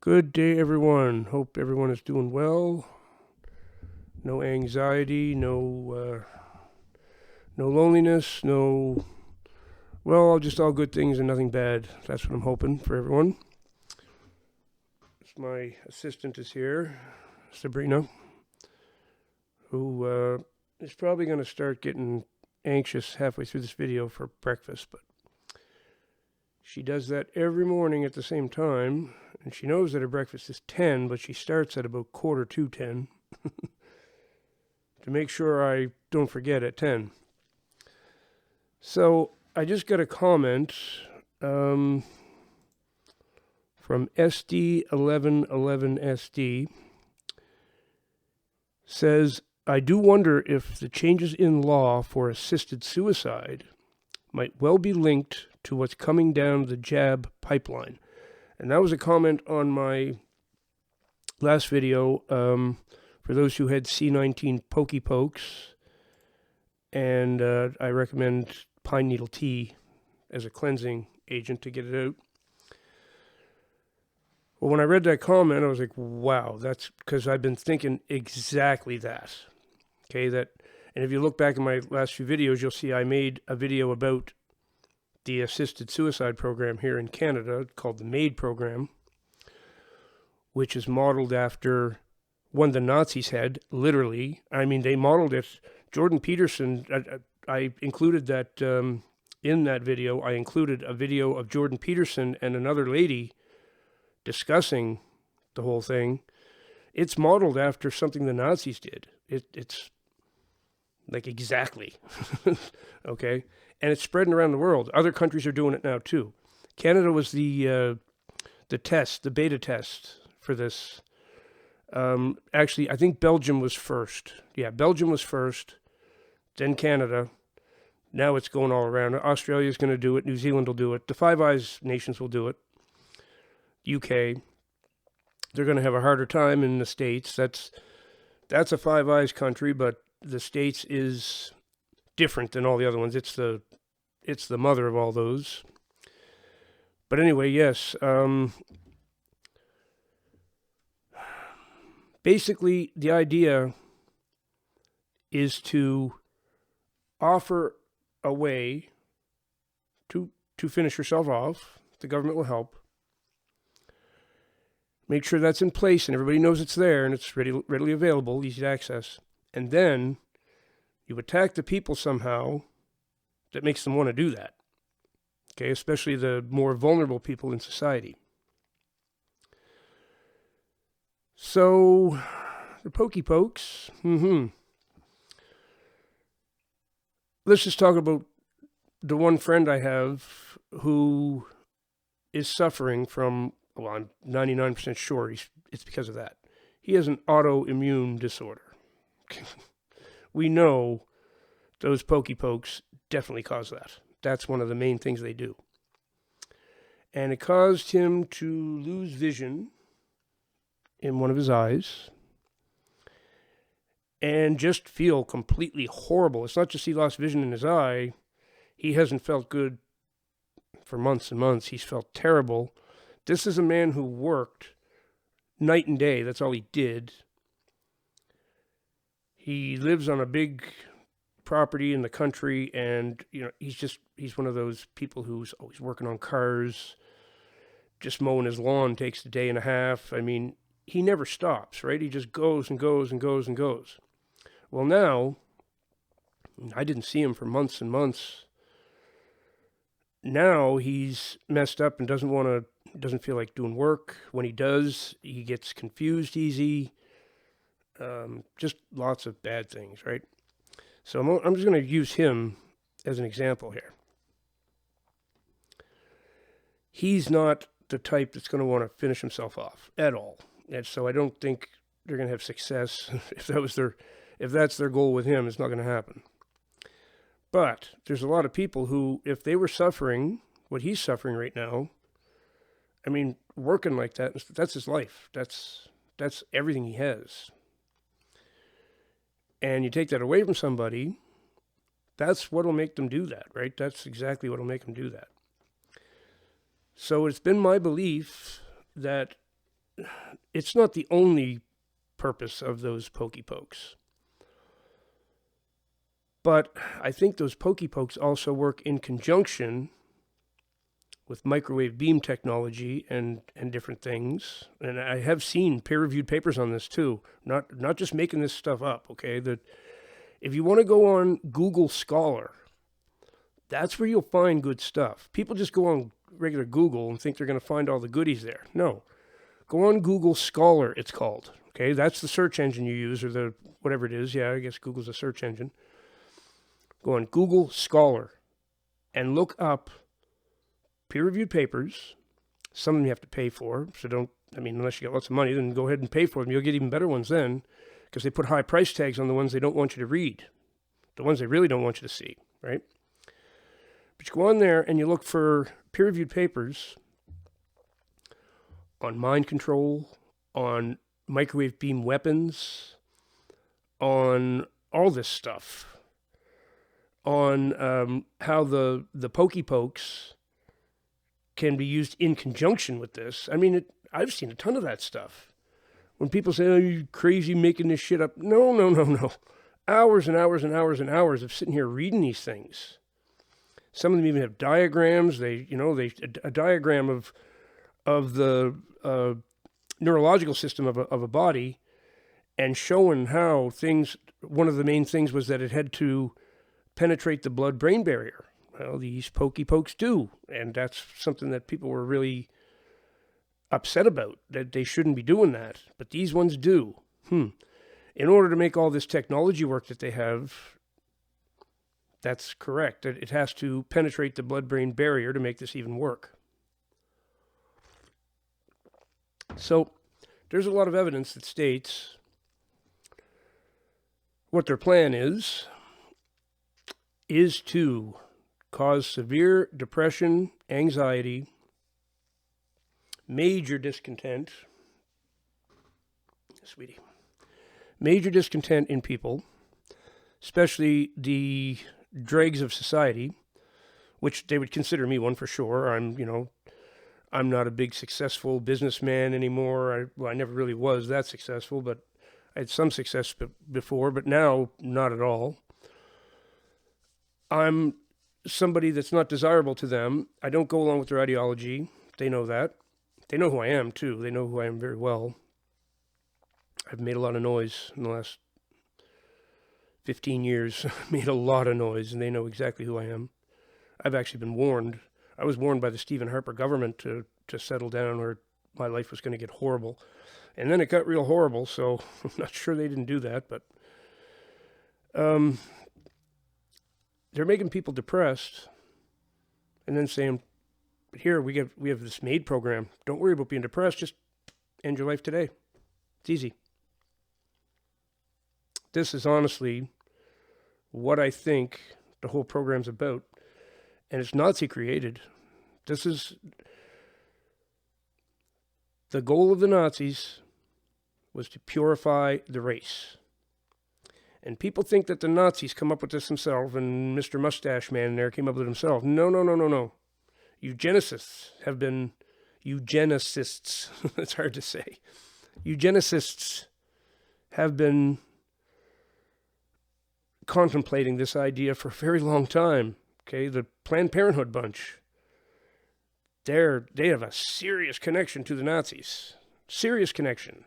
Good day, everyone. Hope everyone is doing well. No anxiety, no loneliness, just all good things and nothing bad. That's what I'm hoping for everyone. My assistant is here, Sabrina, who is probably going to start getting anxious halfway through this video for breakfast, but she does that every morning at the same time, and she knows that her breakfast is 10, but she starts at about quarter to 10 to make sure I don't forget at 10. So I just got a comment from SD1111SD. Says, I do wonder if the changes in law for assisted suicide might well be linked to what's coming down the jab pipeline. And that was a comment on my last video for those who had C19 Pokey Pokes. And I recommend pine needle tea as a cleansing agent to get it out. Well, when I read that comment, I was like, wow, that's because I've been thinking exactly that. Okay, and if you look back in my last few videos, you'll see I made a video about the assisted suicide program here in Canada called the MAID program, which is modeled after one the Nazis had, literally. I mean, they modeled it. Jordan Peterson, I included that in that video. I included a video of Jordan Peterson and another lady discussing the whole thing. It's modeled after something the Nazis did. It's like exactly. Okay? And it's spreading around the world. Other countries are doing it now too. Canada was the beta test for this. Actually, I think Belgium was first. Yeah, Belgium was first, then Canada. Now it's going all around. Australia's going to do it. New Zealand will do it. The Five Eyes nations will do it. UK. They're going to have a harder time in the States. That's a Five Eyes country, but the States is different than all the other ones. It's the mother of all those. But anyway, yes. Basically, the idea is to offer a way to finish yourself off. The government will help. Make sure that's in place and everybody knows it's there and it's readily available, easy to access. And then you attack the people somehow that makes them want to do that. Okay, especially the more vulnerable people in society. So, the Pokey Pokes. Let's just talk about the one friend I have who is suffering from, well, I'm 99% sure it's because of that. He has an autoimmune disorder. We know those Pokey Pokes definitely cause that. That's one of the main things they do. And it caused him to lose vision in one of his eyes and just feel completely horrible. It's not just he lost vision in his eye. He hasn't felt good for months and months. He's felt terrible. This is a man who worked night and day. That's all he did. He lives on a big property in the country, and he's one of those people who's always working on cars. Just mowing his lawn takes a day and a half. I mean, he never stops, right? He just goes and goes and goes and goes. Well, now, I didn't see him for months and months. Now he's messed up and doesn't feel like doing work. When he does, he gets confused easy. Just lots of bad things, right? So I'm just going to use him as an example here. He's not the type that's going to want to finish himself off at all. And so I don't think they're going to have success. If that's their goal with him, it's not going to happen. But there's a lot of people who, if they were suffering what he's suffering right now, I mean, working like that's his life. That's everything he has. And you take that away from somebody, that's what'll make them do that, right? That's exactly what'll make them do that. So it's been my belief that it's not the only purpose of those Pokey Pokes. But I think those Pokey Pokes also work in conjunction with microwave beam technology and different things. And I have seen peer-reviewed papers on this too. Not just making this stuff up, okay? That if you want to go on Google Scholar, that's where you'll find good stuff. People just go on regular Google and think they're going to find all the goodies there. No. Go on Google Scholar, it's called. Okay, that's the search engine you use, or the whatever it is. Yeah, I guess Google's a search engine. Go on Google Scholar and look up peer-reviewed papers. Some of them you have to pay for, so unless you got lots of money, then go ahead and pay for them. You'll get even better ones then, because they put high price tags on the ones they don't want you to read, the ones they really don't want you to see, right? But you go on there and you look for peer-reviewed papers on mind control, on microwave beam weapons, on all this stuff, on how the Pokey Pokes can be used in conjunction with this. I mean, I've seen a ton of that stuff. When people say, "Oh, you crazy making this shit up," no. Hours and hours and hours and hours of sitting here reading these things. Some of them even have diagrams. A diagram of the neurological system of a body, and showing how things. One of the main things was that it had to penetrate the blood-brain barrier. Well, these Pokey Pokes do, and that's something that people were really upset about, that they shouldn't be doing that, but these ones do. In order to make all this technology work that they have, that's correct. It has to penetrate the blood-brain barrier to make this even work. So there's a lot of evidence that states what their plan is to cause severe depression, anxiety, major discontent, sweetie, major discontent in people, especially the dregs of society, which they would consider me one for sure. I'm not a big successful businessman anymore. I never really was that successful, but I had some success before, but now not at all. I'm somebody that's not desirable to them. I don't go along with their ideology. They know that. They know who I am, too. They know who I am very well. I've made a lot of noise in the last 15 years. Made a lot of noise, and they know exactly who I am. I've actually been warned. I was warned by the Stephen Harper government to settle down, or my life was going to get horrible. And then it got real horrible, so I'm not sure they didn't do that, but they're making people depressed and then saying, "Here, we have this MAID program. Don't worry about being depressed. Just end your life today. It's easy." This is honestly what I think the whole program's about. And it's Nazi created. This is the goal of the Nazis, was to purify the race. And people think that the Nazis come up with this themselves, and Mr. Mustache Man there came up with it himself. No. Eugenicists have been, it's hard to say. Eugenicists have been contemplating this idea for a very long time. Okay, the Planned Parenthood bunch, they have a serious connection to the Nazis. Serious connection.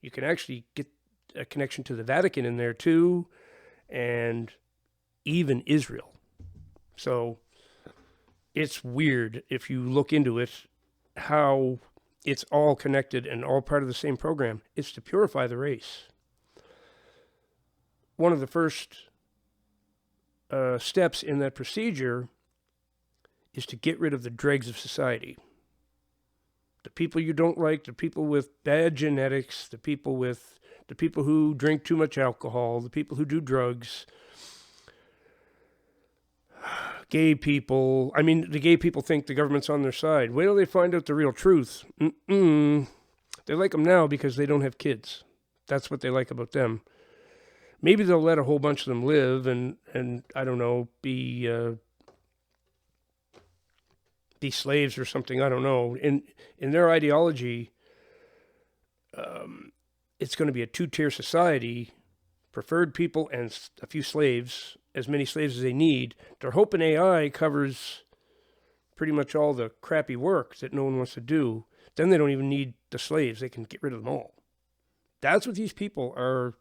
You can actually get a connection to the Vatican in there too, and even Israel. So it's weird if you look into it, how it's all connected and all part of the same program. It's to purify the race. One of the first steps in that procedure is to get rid of the dregs of society. The people you don't like, the people with bad genetics, the people who drink too much alcohol, the people who do drugs, gay people. I mean, the gay people think the government's on their side. Wait till they find out the real truth. They like them now because they don't have kids. That's what they like about them. Maybe they'll let a whole bunch of them live and I don't know, be slaves or something. I don't know. In their ideology, it's going to be a two-tier society, preferred people and a few slaves, as many slaves as they need. They're hoping AI covers pretty much all the crappy work that no one wants to do. Then they don't even need the slaves. They can get rid of them all. That's what these people are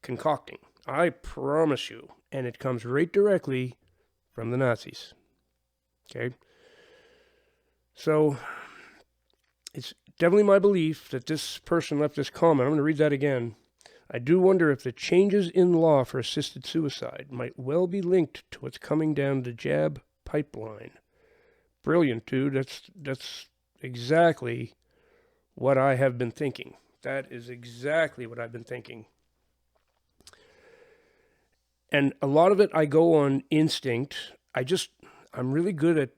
concocting. I promise you. And it comes right directly from the Nazis. Okay? So, it's definitely my belief that this person left this comment. I'm going to read that again. I do wonder if the changes in law for assisted suicide might well be linked to what's coming down the jab pipeline. Brilliant, dude. That's exactly what I have been thinking. That is exactly what I've been thinking. And a lot of it I go on instinct. I'm really good at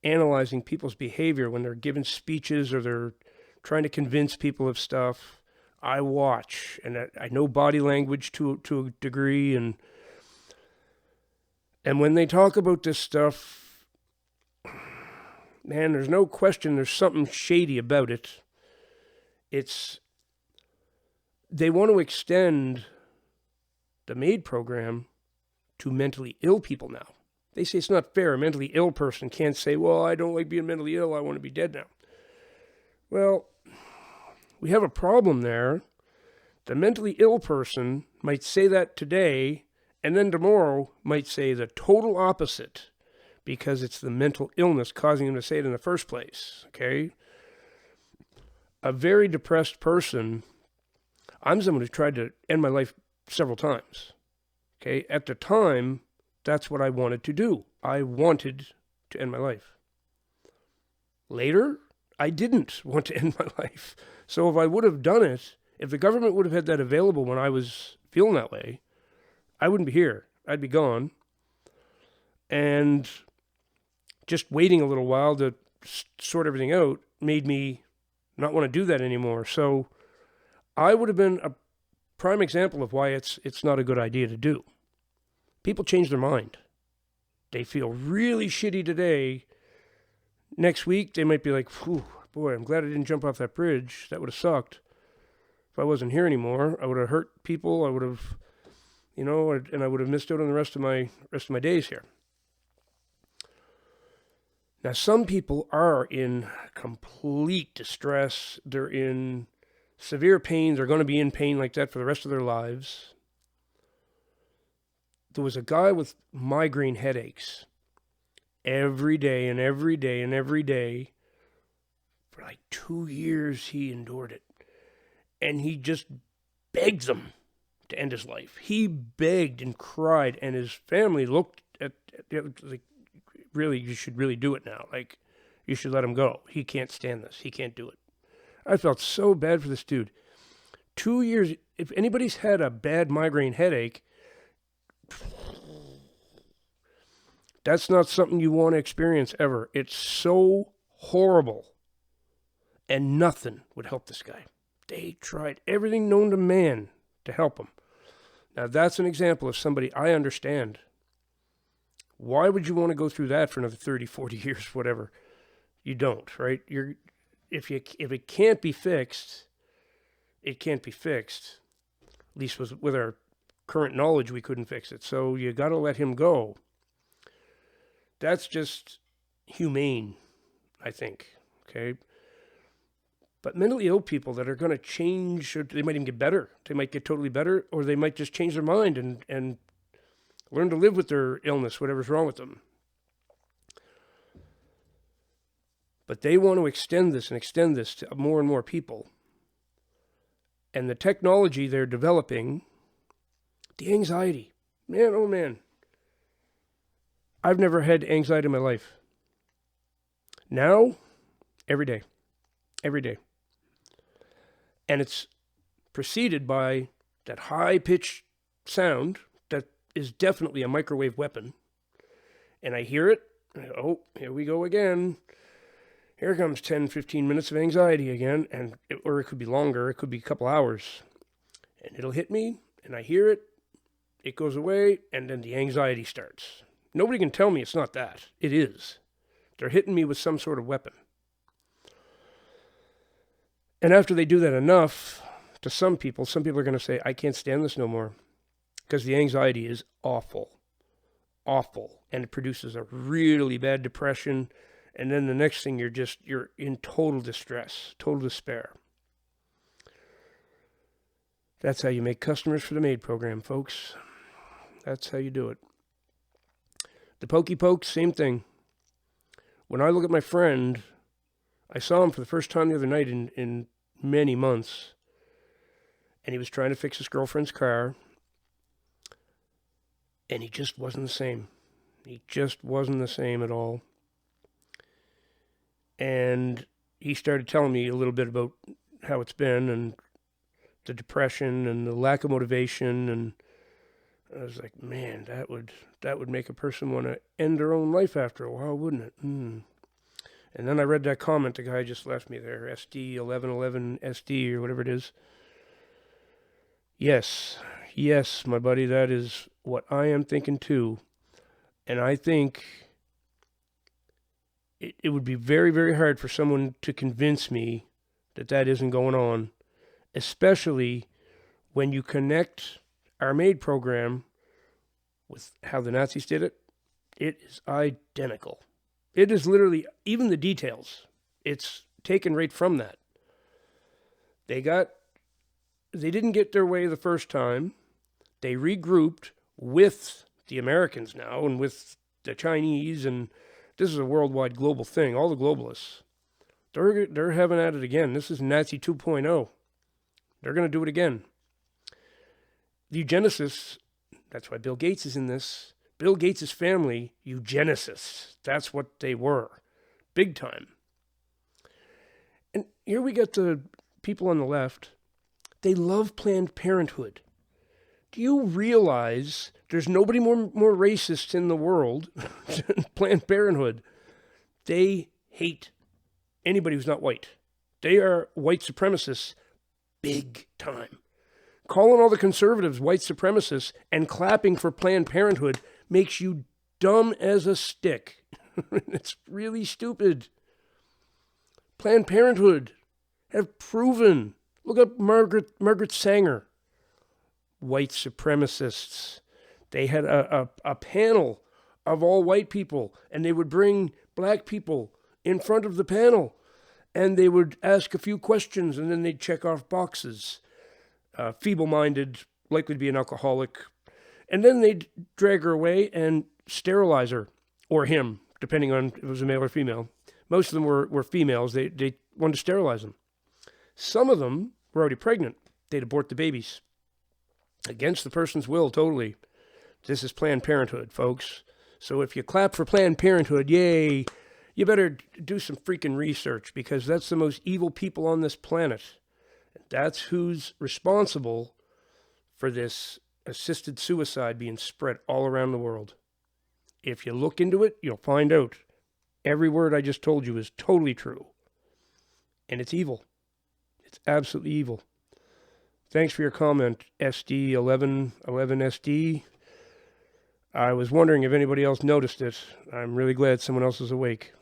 analyzing people's behavior when they're giving speeches or they're trying to convince people of stuff. I watch, and I know body language to a degree, and when they talk about this stuff, man, there's no question there's something shady about it. They want to extend the MAID program to mentally ill people now. They say it's not fair. A mentally ill person can't say, well, I don't like being mentally ill. I want to be dead now. Well, we have a problem there. The mentally ill person might say that today, and then tomorrow might say the total opposite because it's the mental illness causing them to say it in the first place, okay? A very depressed person, I'm someone who's tried to end my life several times, okay? At the time, that's what I wanted to do. I wanted to end my life. Later, I didn't want to end my life. So if I would have done it, if the government would have had that available when I was feeling that way, I wouldn't be here. I'd be gone. And just waiting a little while to sort everything out made me not want to do that anymore. So I would have been a prime example of why it's not a good idea to do. People change their mind. They feel really shitty today. Next week, they might be like, boy, I'm glad I didn't jump off that bridge. That would have sucked. If I wasn't here anymore, I would have hurt people. I would have, and I would have missed out on the rest of my days here. Now, some people are in complete distress. They're in severe pain. They're going to be in pain like that for the rest of their lives. There was a guy with migraine headaches every day and every day and every day. For like 2 years, he endured it. And he just begged them to end his life. He begged and cried, and his family looked at it like, really, you should really do it now. Like, you should let him go. He can't stand this. He can't do it. I felt so bad for this dude. 2 years, if anybody's had a bad migraine headache, that's not something you want to experience ever. It's so horrible. And nothing would help this guy. They tried everything known to man to help him. Now, that's an example of somebody I understand. Why would you want to go through that for another 30, 40 years, whatever? You don't, right? If it can't be fixed, it can't be fixed. At least with our current knowledge, we couldn't fix it. So you got to let him go. That's just humane, I think, okay? But mentally ill people that are going to change, or they might even get better. They might get totally better, or they might just change their mind and learn to live with their illness, whatever's wrong with them. But they want to extend this to more and more people. And the technology they're developing, the anxiety. Man, oh man. I've never had anxiety in my life. Now, every day. Every day. And it's preceded by that high-pitched sound that is definitely a microwave weapon. And I hear it. Oh, here we go again. Here comes 10, 15 minutes of anxiety again. Or it could be longer. It could be a couple hours. And it'll hit me, and I hear it. It goes away, and then the anxiety starts. Nobody can tell me it's not that. It is. They're hitting me with some sort of weapon. And after they do that enough to some people are going to say, I can't stand this no more, because the anxiety is awful, awful. And it produces a really bad depression. And then the next thing, you're in total distress, total despair. That's how you make customers for the MAID program, folks. That's how you do it. The Pokey Pokes, same thing. When I look at my friend, I saw him for the first time the other night in many months. And he was trying to fix his girlfriend's car. And he just wasn't the same. He just wasn't the same at all. And he started telling me a little bit about how it's been and the depression and the lack of motivation. And I was like, man, that would make a person want to end their own life after a while, wouldn't it? And then I read that comment the guy just left me there, SD 1111 SD or whatever it is. Yes, my buddy, that is what I am thinking too. And I think it would be very, very hard for someone to convince me that isn't going on, especially when you connect our MAID program with how the Nazis did it. It is identical. It is literally, even the details, it's taken right from that. They didn't get their way the first time. They regrouped with the Americans now and with the Chinese, and this is a worldwide global thing. All the globalists, they're having at it again. This is Nazi 2.0. They're going to do it again. The eugenicists, that's why Bill Gates is in this. Bill Gates' family, eugenicists. That's what they were. Big time. And here we get the people on the left. They love Planned Parenthood. Do you realize there's nobody more racist in the world than Planned Parenthood? They hate anybody who's not white. They are white supremacists big time. Calling all the conservatives white supremacists and clapping for Planned Parenthood makes you dumb as a stick. It's really stupid. Planned Parenthood have proven. Look up Margaret Sanger. White supremacists. They had a panel of all white people, and they would bring black people in front of the panel, and they would ask a few questions, and then they'd check off boxes. Feeble-minded, likely to be an alcoholic. And then they'd drag her away and sterilize her, or him, depending on if it was a male or female. Most of them were females. They wanted to sterilize them. Some of them were already pregnant. They'd abort the babies. Against the person's will, totally. This is Planned Parenthood, folks. So if you clap for Planned Parenthood, yay, you better do some freaking research, because that's the most evil people on this planet. That's who's responsible for this assisted suicide being spread all around the world. If you look into it, you'll find out. Every word I just told you is totally true. And it's evil. It's absolutely evil. Thanks for your comment, SD1111SD. I was wondering if anybody else noticed it. I'm really glad someone else is awake.